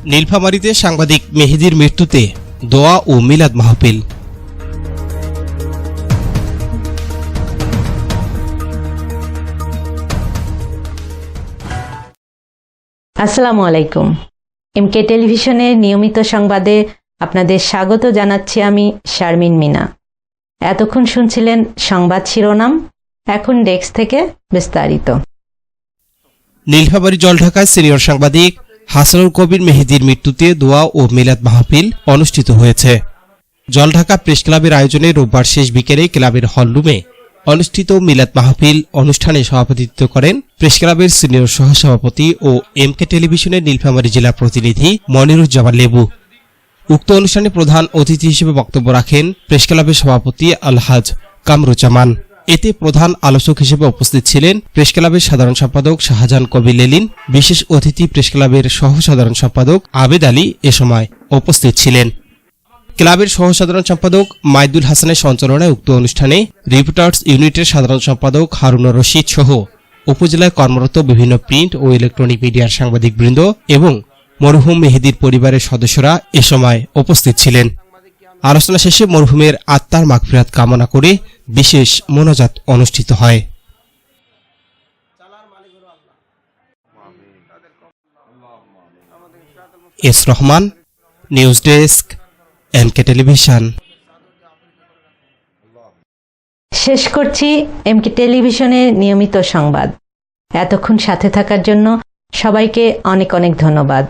নীলফামারীতে সাংবাদিক মেহেদীর মৃত্যুতে দোয়া ও মিলাদ মাহফিল। আসসালামু আলাইকুম। এমকে টেলিভিশনের নিয়মিত সংবাদে আপনাদের স্বাগত জানাচ্ছি আমি শারমিন মিনা। এতক্ষণ শুনছিলেন সংবাদ শিরোনাম, এখন ডেস্ক থেকে বিস্তারিত। নীলফামারী জলঢাকায় সিনিয়র সাংবাদিক হাসানুল কবির মেহেদীর মৃত্যুতে দোয়া ও মিলাদ মাহফিল অনুষ্ঠিত হয়েছে। জলঢাকা প্রেস ক্লাবের আয়োজনে রোববার শেষ বিকেলে ক্লাবের হলরুমে অনুষ্ঠিত মিলাদ মাহফিল অনুষ্ঠানে সভাপতিত্ব করেন প্রেস ক্লাবের সিনিয়র সহসভাপতি ও এমকে টেলিভিশনের নীলফামারী জেলা প্রতিনিধি মনিরুজ্জামান লেবু। উক্ত অনুষ্ঠানে প্রধান অতিথি হিসেবে বক্তব্য রাখেন প্রেস ক্লাবের সভাপতি আলহাজ কামরুজ্জামান। এতে প্রধান আলোচক হিসেবে উপস্থিত ছিলেন প্রেস ক্লাবের সাধারণ সম্পাদক শাহজাহান কবির লেলিন। বিশেষ অতিথি প্রেস ক্লাবের সহ সাধারণ সম্পাদক আবেদ আলী এ সময় উপস্থিত ছিলেন। ক্লাবের সহ সাধারণ সম্পাদক মাইদুল হাসানের সঞ্চালনায় উক্ত অনুষ্ঠানে রিপোর্টার্স ইউনিটের সাধারণ সম্পাদক হারুনুর রশিদ সহ উপজেলায় কর্মরত বিভিন্ন প্রিন্ট ও ইলেকট্রনিক মিডিয়ার সাংবাদিকবৃন্দ এবং মরহুম মেহেদীর পরিবারের সদস্যরা এ সময় উপস্থিত ছিলেন। আলোচনা শেষে মরহুমের আত্মার মাগফিরাত কামনা করে বিশেষ মোনাজাত অনুষ্ঠিত হয়। S Rahman, news desk, MK television. শেষ করছি এমকে টেলিভিশনের নিয়মিত সংবাদ। এতক্ষণ সাথে থাকার জন্য সবাইকে অনেক অনেক ধন্যবাদ।